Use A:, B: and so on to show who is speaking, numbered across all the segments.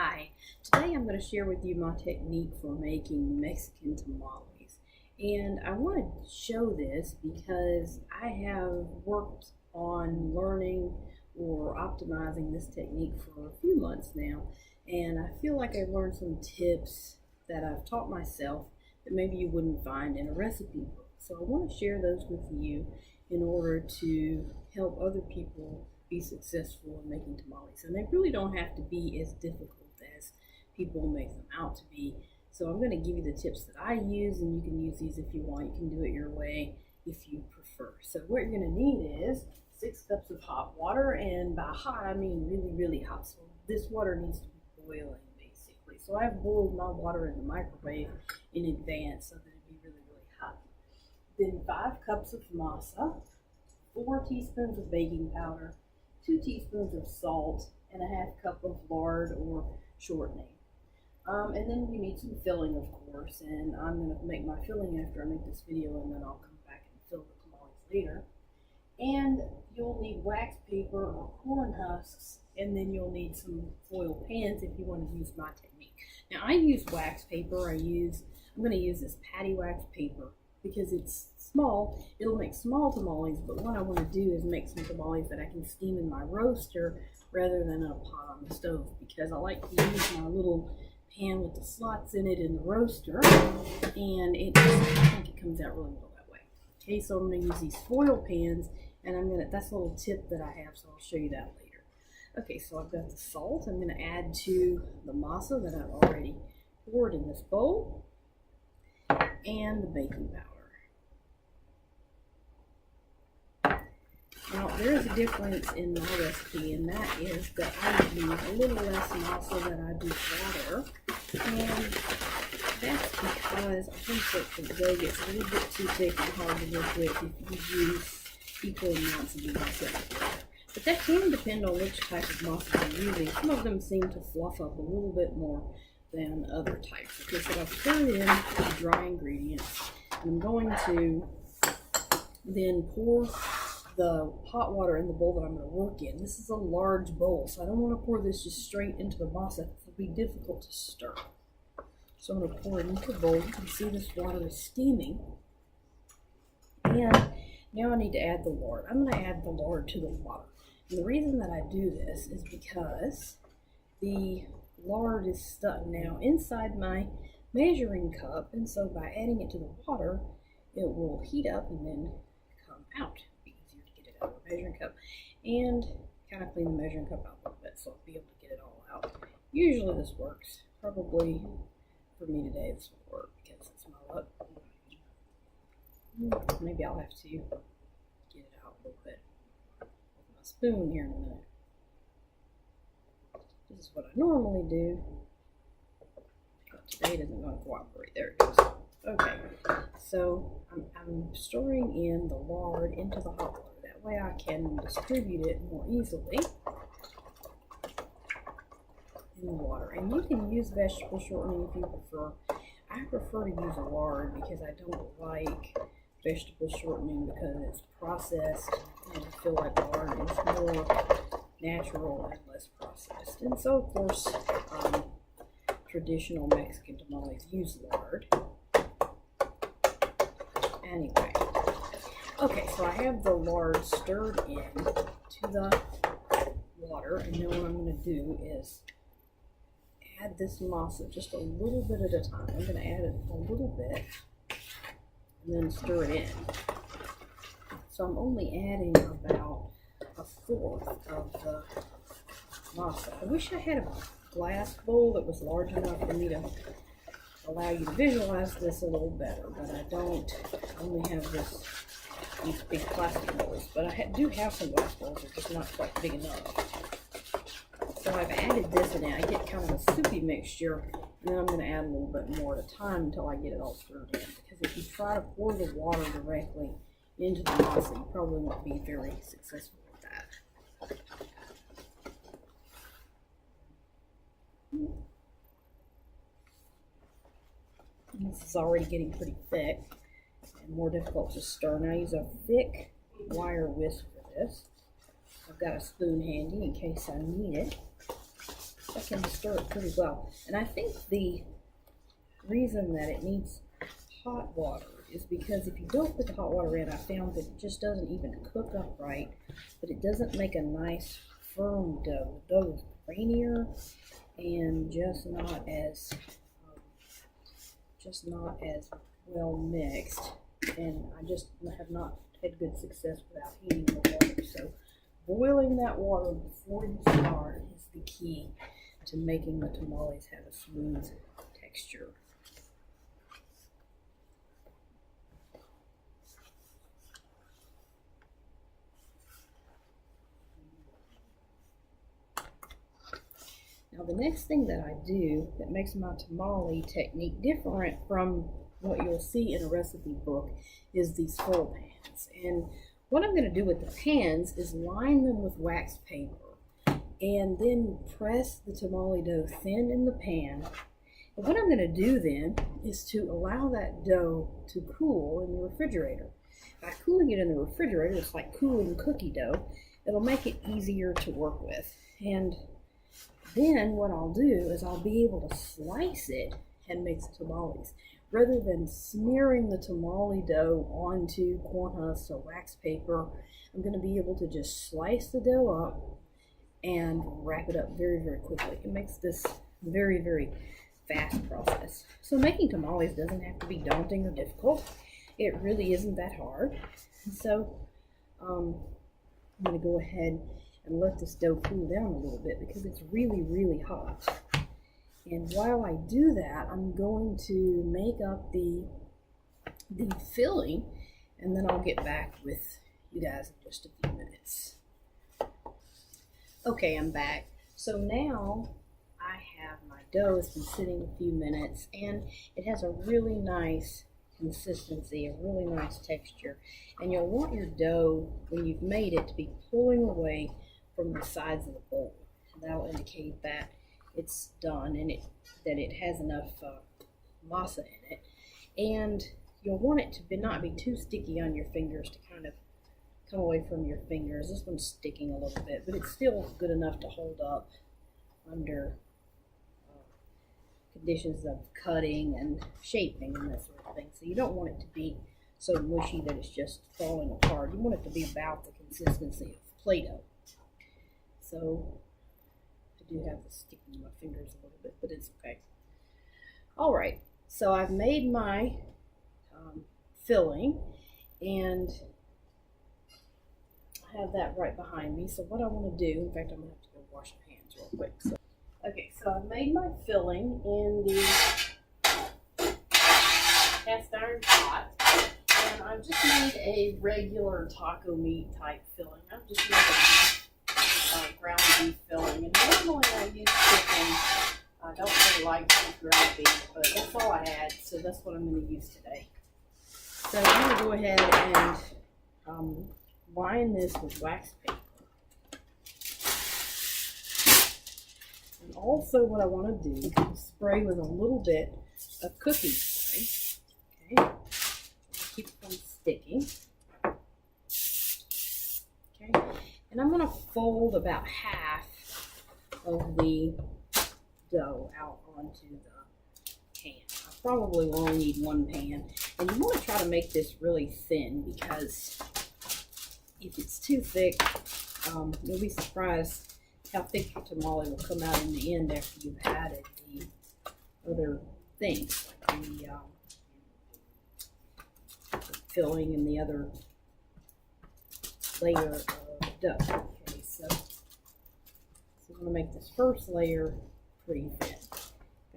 A: Hi, today I'm going to share with you my technique for making Mexican tamales. And I want to show this because I have worked on learning or optimizing this technique for a few months now. And I feel like I've learned some tips that I've taught myself that maybe you wouldn't find in a recipe book. So I want to share those with you in order to help other people be successful in making tamales. And they really don't have to be as difficult as people make them out to be. So I'm going to give you the tips that I use, and you can use these if you want. You can do it your way if you prefer. So what you're going to need is 6 cups of hot water, and by hot I mean really, really hot. So this water needs to be boiling basically. So I've boiled my water in the microwave in advance so that it'd be really, really hot. Then 5 cups of masa, 4 teaspoons of baking powder, 2 teaspoons of salt, and a ½ cup of lard or shortening. And then you need some filling, of course, and I'm going to make my filling after I make this video, and then I'll come back and fill the tamales later. And you'll need wax paper or corn husks, and then you'll need some foil pans if you want to use my technique. Now I use wax paper. I'm going to use this patty wax paper because it's small. It'll make small tamales, but what I want to do is make some tamales that I can steam in my roaster rather than in a pot on the stove, because I like to use my little pan with the slots in it in the roaster, and I think it comes out really well that way. Okay, so I'm going to use these foil pans, and that's a little tip that I have, so I'll show you that later. Okay, so I've got the salt. I'm going to add to the masa that I've already poured in this bowl, and the baking powder. Now, there is a difference in my recipe, and that is that I use a little less masa than I do water, and that's because I think that the dough gets a little bit too thick and hard to work with if you use equal amounts of masa. But that can depend on which type of masa you're using. Some of them seem to fluff up a little bit more than other types. Okay, so I've poured in the dry ingredients, and I'm going to then pour the hot water in the bowl that I'm going to work in. This is a large bowl, so I don't want to pour this just straight into the masa. It'll be difficult to stir. So I'm going to pour it into the bowl. You can see this water is steaming. And now I need to add the lard. I'm going to add the lard to the water. And the reason that I do this is because the lard is stuck now inside my measuring cup, and so by adding it to the water, it will heat up and then come out. Out of the measuring cup, and kind of clean the measuring cup out a little bit so I'll be able to get it all out. Usually this works. Probably for me today this will work because it's my luck. Maybe I'll have to get it out a little bit with my spoon here in a minute. This is what I normally do, but today it isn't going to cooperate. There it goes. Okay, so I'm storing in the lard into the hot water. That way I can distribute it more easily in the water. And you can use vegetable shortening if you prefer. I prefer to use lard because I don't like vegetable shortening because it's processed, and I feel like lard is more natural and less processed. And so, of course, traditional Mexican tamales use lard. Anyway. Okay, so I have the lard stirred in to the water, and then what I'm going to do is add this masa just a little bit at a time. I'm going to add it a little bit and then stir it in. So I'm only adding about 1/4 of the masa. I wish I had a glass bowl that was large enough for me to allow you to visualize this a little better, but I don't. I only have these big plastic bowls, but I do have some glass bowls. They're just not quite big enough. So I've added this in. I get kind of a soupy mixture, and then I'm going to add a little bit more at a time until I get it all stirred in. Because if you try to pour the water directly into the masa, you probably won't be very successful with that. And this is already getting pretty thick and more difficult to stir. Now I use a thick wire whisk for this. I've got a spoon handy in case I need it. I can stir it pretty well. And I think the reason that it needs hot water is because if you don't put the hot water in, I found that it just doesn't even cook up right, but it doesn't make a nice firm dough. The dough is grainier and just not as well mixed, and I just have not had good success without heating the water. So boiling that water before you start is the key to making the tamales have a smooth texture. Now the next thing that I do that makes my tamale technique different from what you'll see in a recipe book is these full pans. And what I'm going to do with the pans is line them with wax paper and then press the tamale dough thin in the pan. And what I'm going to do then is to allow that dough to cool in the refrigerator. By cooling it in the refrigerator, it's like cooling cookie dough. It'll make it easier to work with. And then what I'll do is I'll be able to slice it and make the tamales. Rather than smearing the tamale dough onto corn husks or wax paper, I'm going to be able to just slice the dough up and wrap it up very, very quickly. It makes this very, very fast process. So making tamales doesn't have to be daunting or difficult. It really isn't that hard. So I'm going to go ahead and let this dough cool down a little bit because it's really, really hot. And while I do that, I'm going to make up the filling, and then I'll get back with you guys in just a few minutes. Okay, I'm back. So now I have my dough. It's been sitting a few minutes, and it has a really nice consistency, a really nice texture. And you'll want your dough, when you've made it, to be pulling away from the sides of the bowl. And that'll indicate that it's done and that it has enough masa in it. And you'll want it to not be too sticky on your fingers, to kind of come away from your fingers. This one's sticking a little bit, but it's still good enough to hold up under conditions of cutting and shaping and that sort of thing. So you don't want it to be so mushy that it's just falling apart. You want it to be about the consistency of Play-Doh. So I do have this sticking in my fingers a little bit, but it's okay. All right, so I've made my filling, and I have that right behind me. So what I want to do, in fact, I'm going to have to go wash my hands real quick. So, okay, so I've made my filling in the cast iron pot, and I've just made a regular taco meat type filling. I've just made a ground beef filling, and normally I use chicken. I don't really like ground beef, but that's all I had, so that's what I'm going to use today. So I'm going to go ahead and line this with wax paper. And also what I want to do is spray with a little bit of cooking spray. Okay, keep it from sticking. Okay, and I'm going to fold about half of the dough out onto the pan. I probably will only need one pan, and you want to try to make this really thin, because if it's too thick, you'll be surprised how thick your tamale will come out in the end after you've added the other things, like the filling and the other layer of dough. Okay, so I'm going to make this first layer pretty thin.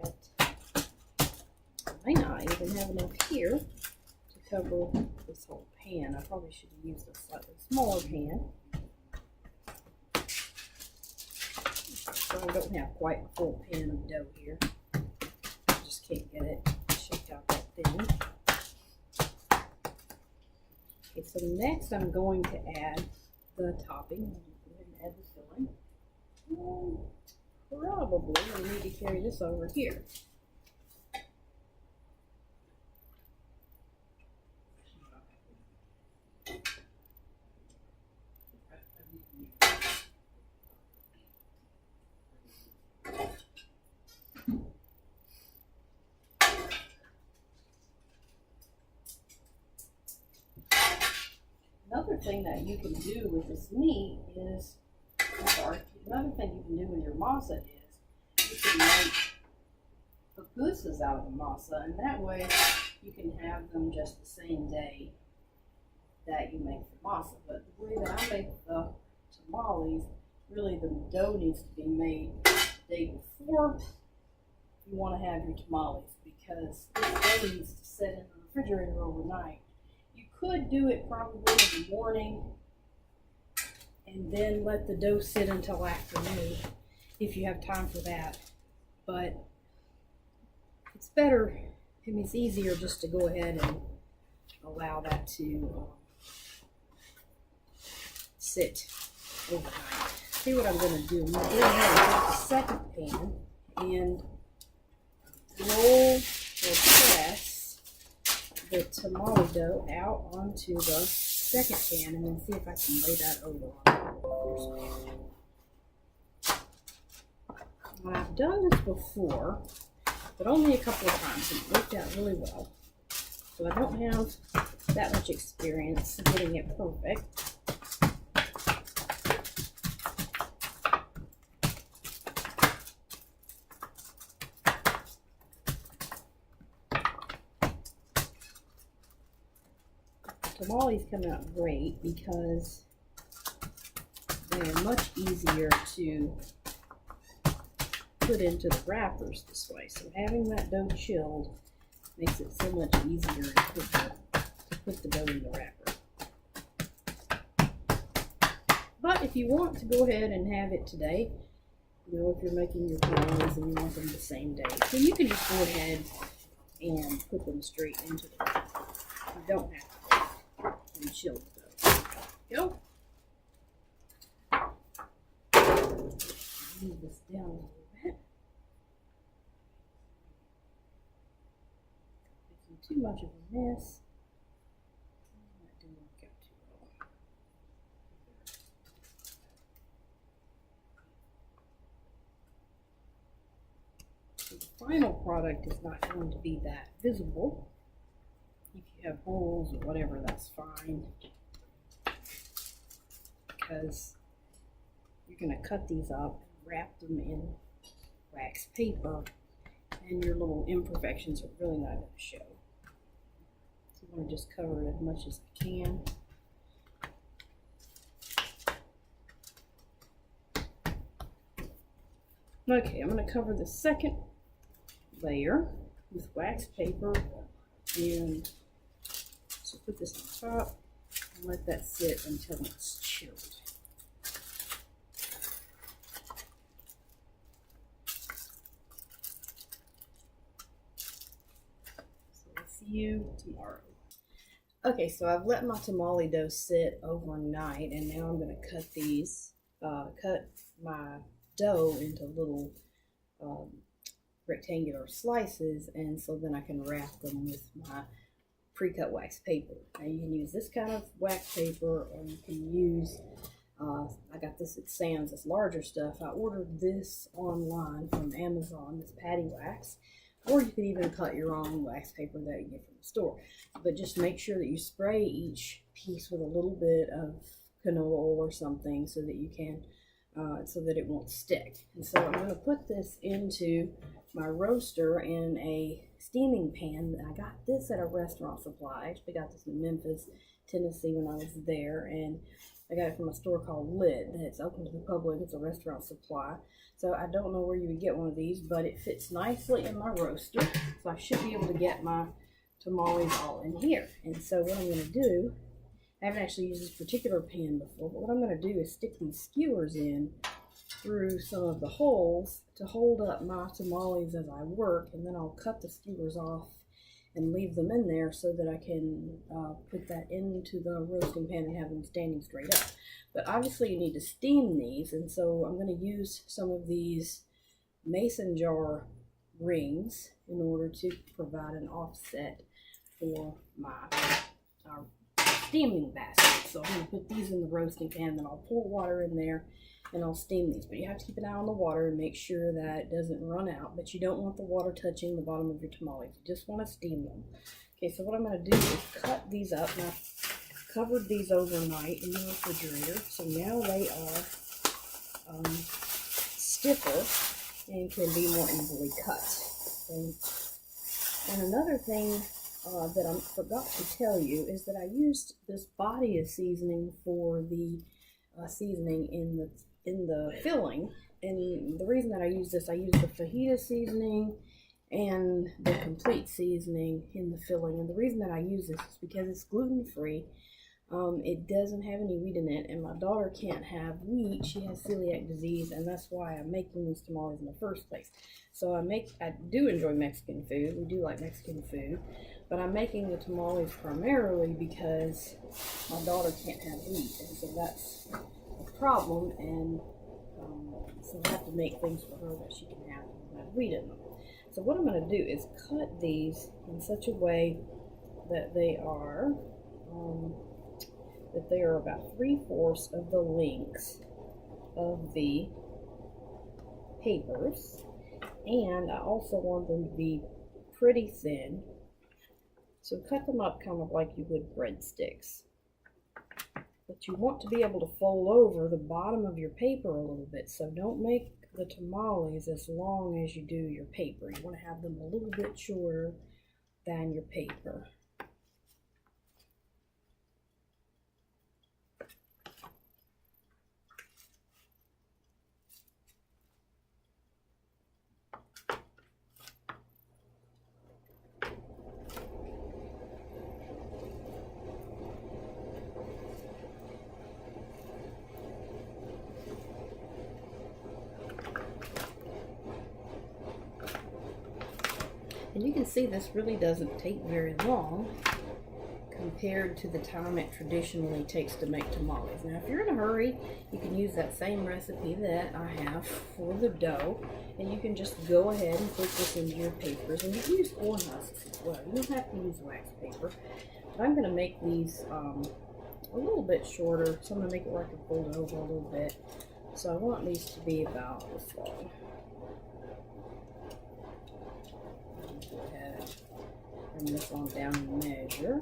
A: But I may not even have enough here to cover this whole pan. I probably should have used a slightly smaller pan. So I don't have quite a full pan of dough here. I just can't get it shaped out that thin. Okay, so next I'm going to add the topping. Go ahead and add the filling. Probably we need to carry this over here. thing that you can do with this meat is, another thing you can do with your masa is you can make pupusas out of the masa, and that way you can have them just the same day that you make the masa. But the way that I make the tamales, really the dough needs to be made the day before you want to have your tamales, because this dough needs to sit in the refrigerator overnight. You could do it probably in the morning and then let the dough sit until afternoon if you have time for that. But it's better, I mean, it's easier just to go ahead and allow that to sit overnight. See what I'm going to do. I'm going to go ahead and take the second pan and roll or press the tamale dough out onto the second pan, and then see if I can lay that over on the first pan. Now, I've done this before, but only a couple of times, and it worked out really well. So I don't have that much experience getting it perfect. Tamales come out great because they're much easier to put into the wrappers this way. So having that dough chilled makes it so much easier to put the dough in the wrapper. But if you want to go ahead and have it today, you know, if you're making your tamales and you want them the same day, then you can just go ahead and put them straight into the wrapper. You don't have to and chill the dough. Go. Move this down a little bit. Making too much of a mess. That didn't work out too well. So the final product is not going to be that visible. If you have holes or whatever, that's fine, because you're going to cut these up, wrap them in wax paper, and your little imperfections are really not going to show. So you want to just cover it as much as you can. Okay, I'm going to cover the second layer with wax paper, and so put this on top and let that sit until it's chilled. So I'll see you tomorrow. Okay, so I've let my tamale dough sit overnight, and now I'm going to cut my dough into little rectangular slices, and so then I can wrap them with my pre-cut wax paper. Now you can use this kind of wax paper, or you can use, I got this at Sam's, this larger stuff. I ordered this online from Amazon, this patty wax, or you can even cut your own wax paper that you get from the store. But just make sure that you spray each piece with a little bit of canola oil or something so that you can, so that it won't stick. And so I'm going to put this into my roaster in a steaming pan. I got this at a restaurant supply. I actually got this in Memphis, Tennessee when I was there, and I got it from a store called Lid. It's open to the public. It's a restaurant supply. So I don't know where you would get one of these, but it fits nicely in my roaster. So I should be able to get my tamales all in here. And so what I'm going to do, I haven't actually used this particular pan before, but what I'm going to do is stick these skewers in through some of the holes to hold up my tamales as I work, and then I'll cut the skewers off and leave them in there so that I can put that into the roasting pan and have them standing straight up. But obviously you need to steam these, and so I'm going to use some of these mason jar rings in order to provide an offset for my steaming basket. So I'm going to put these in the roasting pan, then I'll pour water in there and I'll steam these. But you have to keep an eye on the water and make sure that it doesn't run out. But you don't want the water touching the bottom of your tamales. You just want to steam them. Okay, so what I'm going to do is cut these up. Now, I've covered these overnight in the refrigerator, so now they are stiffer and can be more easily cut. And another thing that I forgot to tell you is that I used this Badia seasoning for the seasoning in the filling. And the reason that I use this, I use the Fajita seasoning and the complete seasoning in the filling. And the reason that I use this is because it's gluten-free. It doesn't have any wheat in it, and my daughter can't have wheat. She has celiac disease, and that's why I'm making these tamales in the first place. So I do enjoy Mexican food. We do like Mexican food, but I'm making the tamales primarily because my daughter can't have wheat, and so that's a problem. And so I have to make things for her that she can have wheat in them. So what I'm going to do is cut these in such a way that they are about 3/4 of the length of the papers, and I also want them to be pretty thin. So cut them up kind of like you would breadsticks. But you want to be able to fold over the bottom of your paper a little bit, so don't make the tamales as long as you do your paper. You want to have them a little bit shorter than your paper. And you can see this really doesn't take very long compared to the time it traditionally takes to make tamales. Now, if you're in a hurry, you can use that same recipe that I have for the dough, and you can just go ahead and put this into your papers. And you can use corn husks as well. You don't have to use wax paper. But I'm going to make these a little bit shorter, so I'm going to make it where I can fold it over a little bit. So I want these to be about this long. Go ahead and bring this on down and measure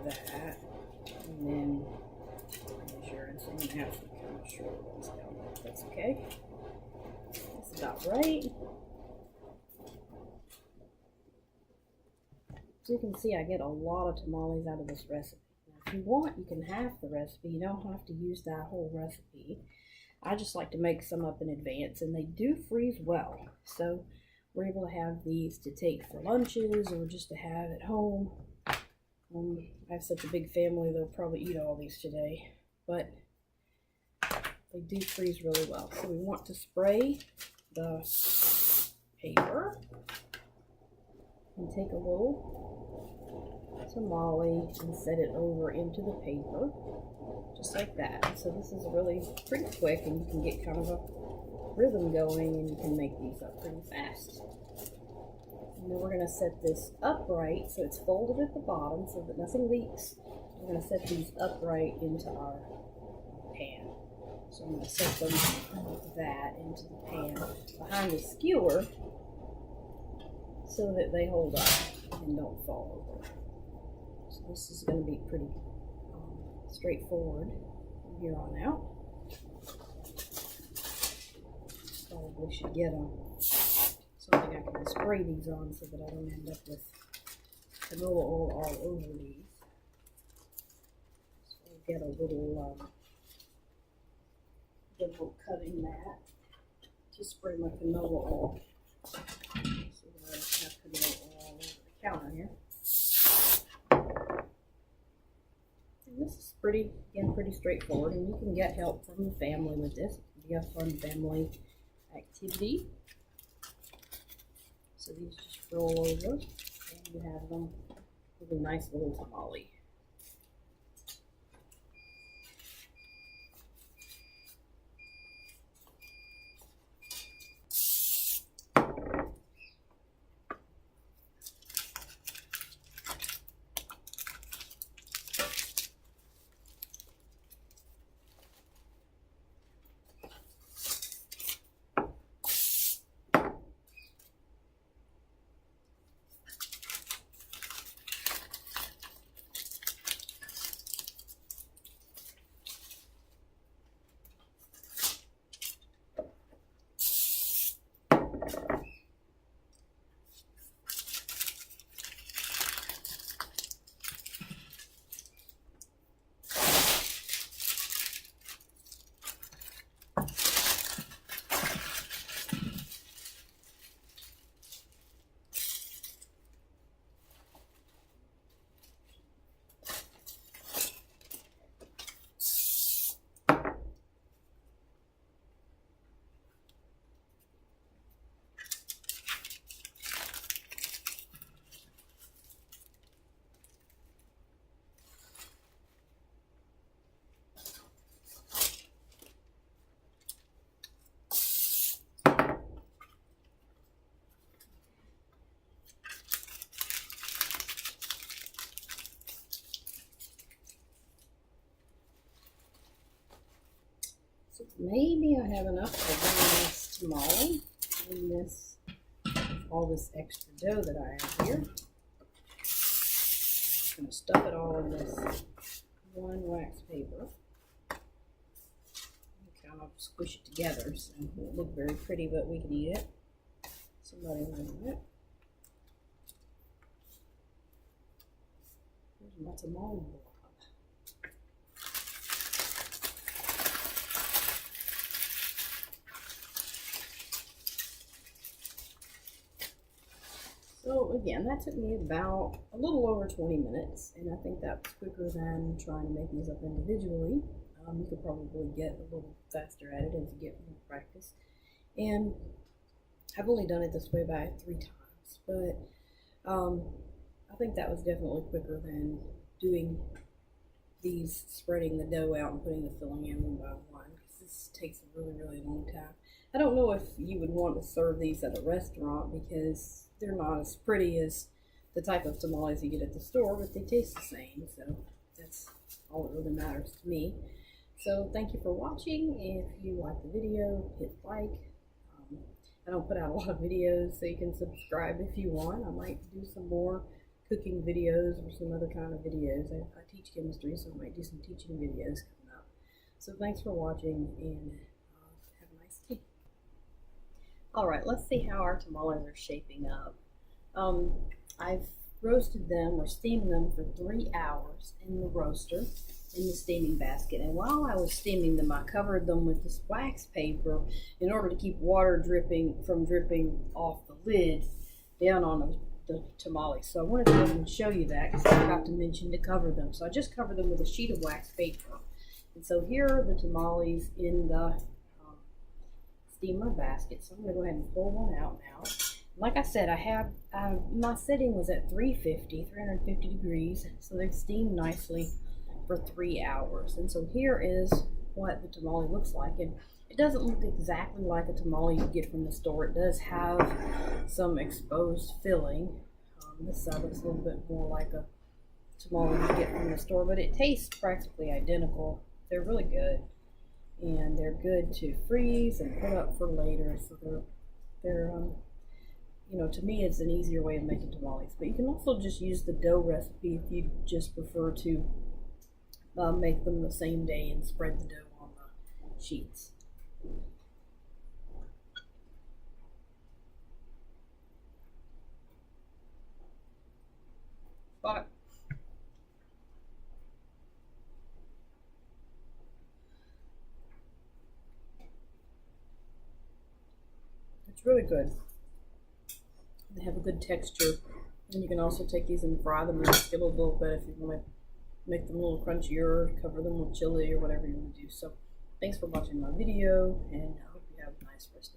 A: that, and then measure, and so I'm going to have some kind of short ones down there. That's okay. That's about right. So you can see I get a lot of tamales out of this recipe. Now, if you want, you can half the recipe. You don't have to use that whole recipe. I just like to make some up in advance, and they do freeze well. So we're able to have these to take for lunches or just to have at home. I have such a big family, they'll probably eat all these today, but they do freeze really well. So we want to spray the paper and take a little tamale and set it over into the paper, just like that. So this is really pretty quick, and you can get kind of a rhythm going, and you can make these up pretty fast. And then we're going to set this upright so it's folded at the bottom so that nothing leaks. We're going to set these upright into our pan. So I'm going to set them like that into the pan behind the skewer so that they hold up and don't fall over. So this is going to be pretty straightforward from here on out. Probably should get something I can spray these on so that I don't end up with canola oil all over these. So I'll get a little cutting mat to spray my canola oil so that I don't have canola oil all over the counter here. And this is pretty straightforward, and you can get help from the family with this. It can be a fun family activity. So these just roll over, and you have them with a nice little tamale. Maybe I have enough for one this tamale in this, all this extra dough that I have here. I'm going to stuff it all in this one wax paper. Kind of squish it together so it won't look very pretty, but we can eat it. Somebody will eat it. There's lots of tamale. So again, that took me about a little over 20 minutes, and I think that was quicker than trying to make these up individually. You could probably get a little faster at it as you get more practice. And I've only done it this way by 3 times, but I think that was definitely quicker than doing these, spreading the dough out and putting the filling in one by one, because this takes a really, really long time. I don't know if you would want to serve these at a restaurant because they're not as pretty as the type of tamales you get at the store, but they taste the same, so that's all that really matters to me. So thank you for watching. If you like the video, hit like. I don't put out a lot of videos, so you can subscribe if you want. I might do some more cooking videos or some other kind of videos. I teach chemistry, so I might do some teaching videos coming up. So thanks for watching, and have a nice day. Alright, let's see how our tamales are shaping up. I've roasted them or steamed them for 3 hours in the roaster, in the steaming basket, and while I was steaming them, I covered them with this wax paper in order to keep water from dripping off the lid down on the tamales. So I wanted to go ahead and show you that because I forgot to mention to cover them. So I just covered them with a sheet of wax paper. And so here are the tamales in the steamer basket. So I'm going to go ahead and pull one out now. Like I said, my setting was at 350 degrees, so they've steamed nicely for 3 hours. And so here is what the tamale looks like, and it doesn't look exactly like a tamale you get from the store. It does have some exposed filling. This side looks a little bit more like a tamale you get from the store, but it tastes practically identical. They're really good, and they're good to freeze and put up for later. So they're you know, to me, it's an easier way of making tamales. But you can also just use the dough recipe if you just prefer to make them the same day and spread the dough on the sheets. But it's really good. They have a good texture, and you can also take these and fry them and skittle a little bit if you want to make them a little crunchier, cover them with chili or whatever you want to do. So thanks for watching my video, and I hope you have a nice rest of the day.